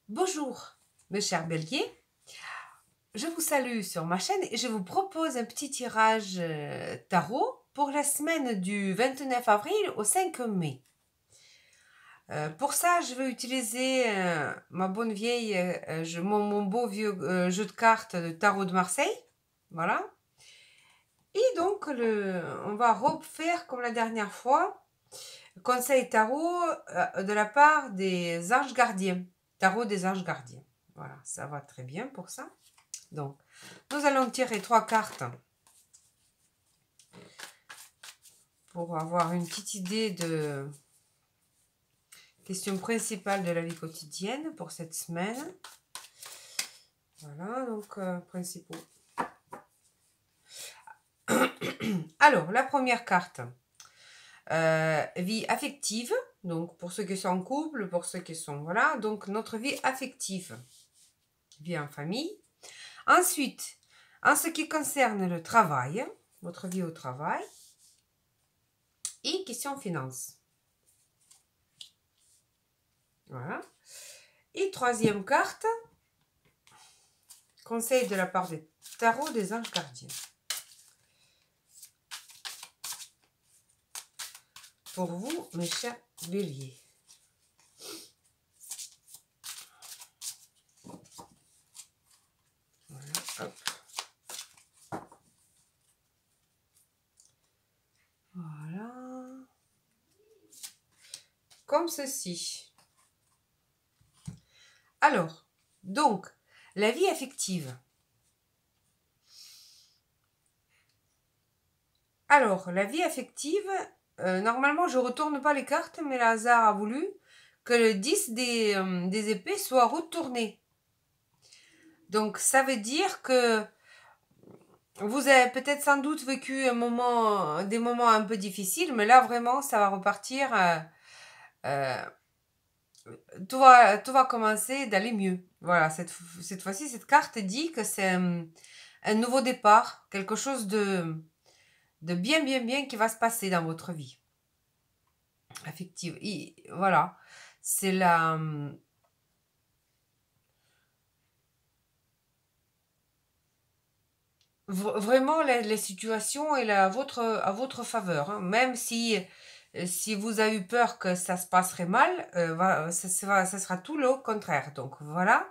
Bonjour mes chers béliers, je vous salue sur ma chaîne et je vous propose un petit tirage tarot pour la semaine du 29 avril au 5 mai. Pour ça, je vais utiliser ma bonne vieille, mon beau vieux jeu de cartes de tarot de Marseille. Voilà. Et donc, on va refaire comme la dernière fois, conseil tarot de la part des anges gardiens. Tarot des anges gardiens. Voilà, ça va très bien pour ça. Donc, nous allons tirer 3 cartes pour avoir une petite idée de questions principales de la vie quotidienne pour cette semaine. Voilà, donc principaux. Alors, la première carte, vie affective. Donc, pour ceux qui sont en couple, pour ceux qui sont... Voilà, donc notre vie affective. Vie en famille. Ensuite, en ce qui concerne le travail, votre vie au travail. Et question finance. Voilà. Et troisième carte, conseil de la part des tarots des anges gardiens. Pour vous, mes chers béliers. Voilà, hop. Voilà. Comme ceci. Alors, donc, la vie affective. Alors, la vie affective, normalement, je ne retourne pas les cartes, mais le hasard a voulu que le 10 des épées soit retourné. Donc, ça veut dire que vous avez peut-être sans doute vécu des moments un peu difficiles, mais là, vraiment, ça va repartir. Tout va commencer d'aller mieux. Voilà, cette fois-ci, cette carte dit que c'est un nouveau départ, quelque chose de bien qui va se passer dans votre vie affective. Et voilà, c'est la... Vraiment, la situation est à votre faveur. Hein. Même si vous avez eu peur que ça se passerait mal, ça sera tout le contraire. Donc voilà,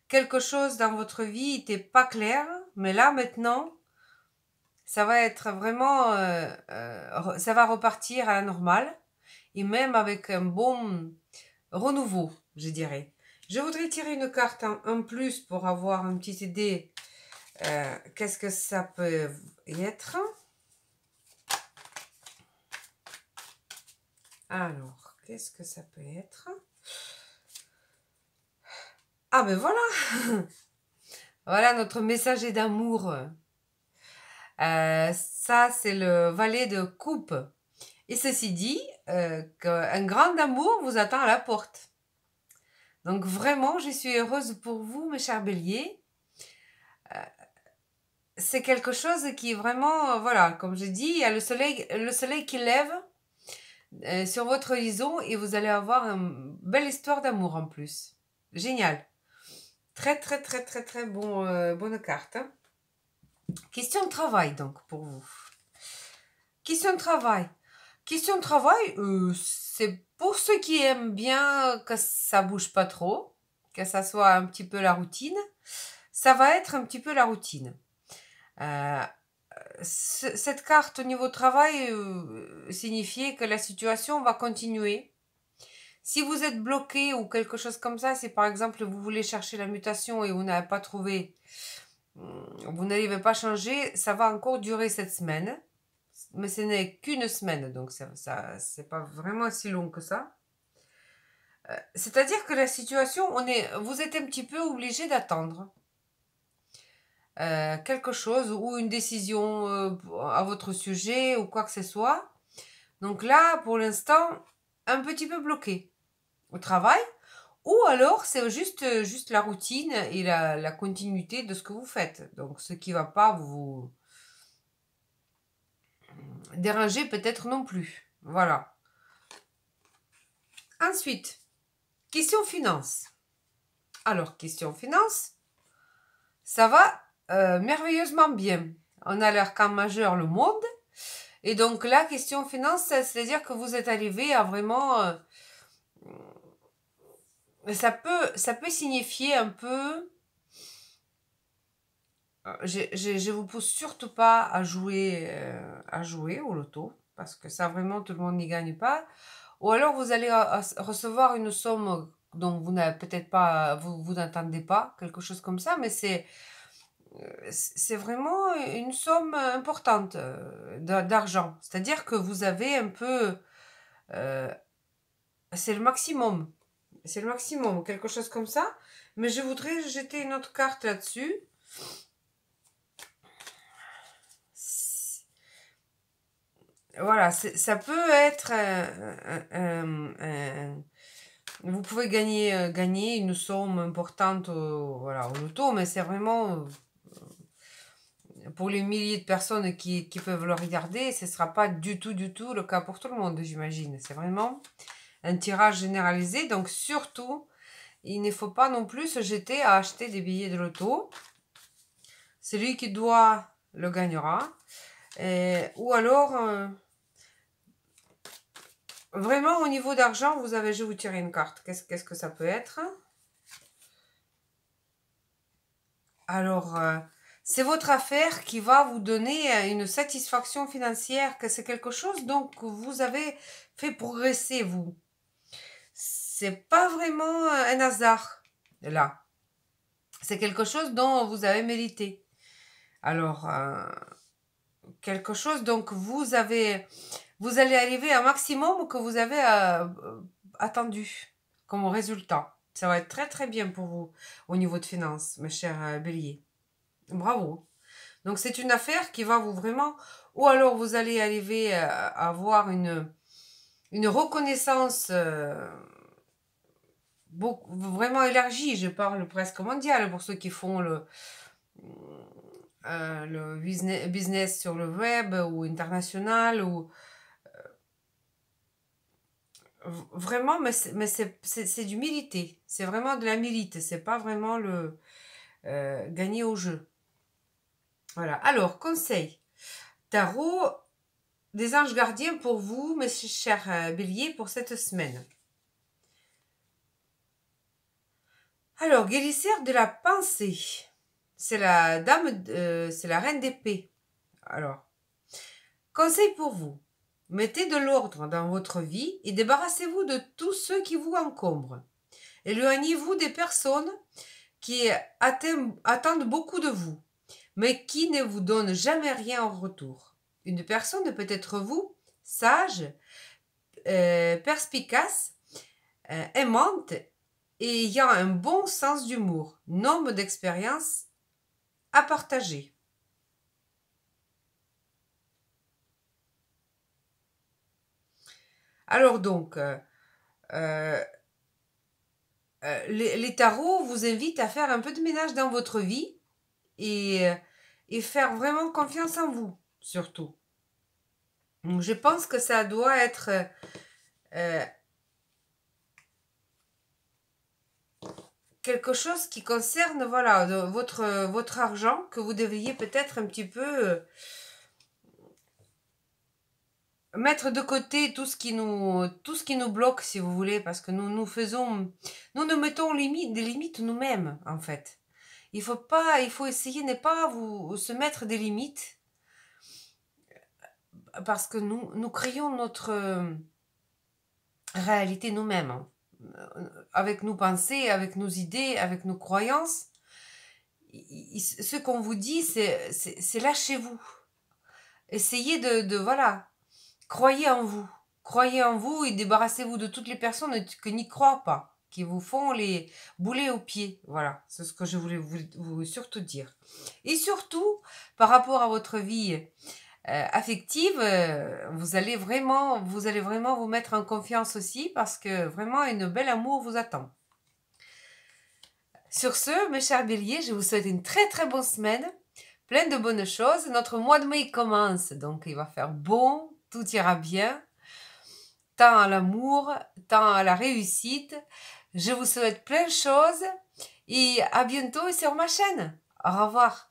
quelque chose dans votre vie n'était pas clair, mais là maintenant, ça va être vraiment, ça va repartir à la normale, et même avec un bon renouveau, je dirais. Je voudrais tirer une carte en plus pour avoir une petite idée. Qu'est-ce que ça peut être? Alors, qu'est-ce que ça peut être? Ah ben voilà! Voilà notre messager d'amour. Ça, c'est le valet de coupe. Et ceci dit, qu'un grand amour vous attend à la porte. Donc vraiment, je suis heureuse pour vous, mes chers béliers. C'est quelque chose qui est vraiment, voilà, comme je dis, il y a le soleil qui lève sur votre horizon et vous allez avoir une belle histoire d'amour en plus. Génial. Très bonne carte. Hein. Question de travail donc pour vous. Question de travail. Question de travail, c'est pour ceux qui aiment bien que ça bouge pas trop, que ça soit un petit peu la routine. Ça va être un petit peu la routine. Cette carte au niveau travail signifiait que la situation va continuer. Si vous êtes bloqué ou quelque chose comme ça, si par exemple vous voulez chercher la mutation et vous n'avez pas trouvé, vous n'arrivez pas à changer, ça va encore durer cette semaine. Mais ce n'est qu'une semaine, donc c'est pas vraiment si long que ça. C'est-à-dire que la situation, vous êtes un petit peu obligé d'attendre quelque chose ou une décision à votre sujet ou quoi que ce soit. Donc là, pour l'instant, un petit peu bloqué au travail. Ou alors, c'est juste la routine et la continuité de ce que vous faites. Donc, ce qui ne va pas vous déranger peut-être non plus. Voilà. Ensuite, question finance. Alors, question finance, ça va merveilleusement bien. On a l'arcane majeur, le monde. Et donc là, question finance, c'est-à-dire que vous êtes arrivé à vraiment... ça peut signifier un peu... Je vous pousse surtout pas à jouer au loto, parce que ça vraiment tout le monde n'y gagne pas. Ou alors vous allez recevoir une somme dont vous n'avez peut-être pas, vous n'entendez pas, quelque chose comme ça, mais c'est vraiment une somme importante d'argent. C'est-à-dire que vous avez un peu, euh, c'est le maximum, c'est le maximum, quelque chose comme ça. Mais je voudrais jeter une autre carte là-dessus. Voilà, ça peut être vous pouvez gagner une somme importante voilà, au loto, mais c'est vraiment pour les milliers de personnes qui peuvent le regarder, ce ne sera pas du tout le cas pour tout le monde, j'imagine. C'est vraiment un tirage généralisé, donc surtout, il ne faut pas non plus se jeter à acheter des billets de loto. Celui qui doit le gagnera. Ou alors... vraiment, au niveau d'argent, je vais vous tirer une carte. Qu'est-ce que ça peut être? Alors, c'est votre affaire qui va vous donner une satisfaction financière, que c'est quelque chose donc que vous avez fait progresser, vous. C'est pas vraiment un hasard, là. C'est quelque chose dont vous avez mérité. Alors, quelque chose, donc vous allez arriver à un maximum que vous avez attendu comme résultat. Ça va être très très bien pour vous au niveau de finances, mes chers béliers. Bravo. Donc c'est une affaire qui va vous vraiment, ou alors vous allez arriver à avoir une reconnaissance vraiment élargie, je parle presque mondiale pour ceux qui font le business sur le web ou international ou vraiment, mais c'est du milité. C'est vraiment de la milite. C'est pas vraiment le gagner au jeu. Voilà. Alors, conseil. Tarot des anges gardiens pour vous, mes chers béliers, pour cette semaine. Alors, guérisseur de la pensée. C'est la dame, c'est la reine d'épée. Alors, conseil pour vous. Mettez de l'ordre dans votre vie et débarrassez-vous de tous ceux qui vous encombrent. Éloignez-vous des personnes qui attendent beaucoup de vous, mais qui ne vous donnent jamais rien en retour. Une personne peut être vous, sage, perspicace, aimante et ayant un bon sens d'humour, nombre d'expériences à partager. Alors donc, les tarots vous invitent à faire un peu de ménage dans votre vie et faire vraiment confiance en vous, surtout. Donc, je pense que ça doit être quelque chose qui concerne voilà, votre argent, que vous devriez peut-être un petit peu mettre de côté tout ce qui nous bloque, si vous voulez, parce que nous nous mettons des limites nous-mêmes, en fait. Il faut essayer de ne pas se mettre des limites, parce que nous créons notre réalité nous-mêmes, hein. Avec nos pensées, avec nos idées, avec nos croyances. Ce qu'on vous dit, c'est lâchez-vous. Essayez voilà, croyez en vous. Croyez en vous et débarrassez-vous de toutes les personnes qui n'y croient pas, qui vous font les boulets aux pieds. Voilà, c'est ce que je voulais vous surtout dire. Et surtout, par rapport à votre vie affective, vous allez vraiment vous mettre en confiance aussi parce que vraiment une belle amour vous attend. Sur ce, mes chers béliers, je vous souhaite une très très bonne semaine, pleine de bonnes choses. Notre mois de mai commence, donc il va faire bon, tout ira bien, tant à l'amour, tant à la réussite. Je vous souhaite plein de choses et à bientôt sur ma chaîne. Au revoir.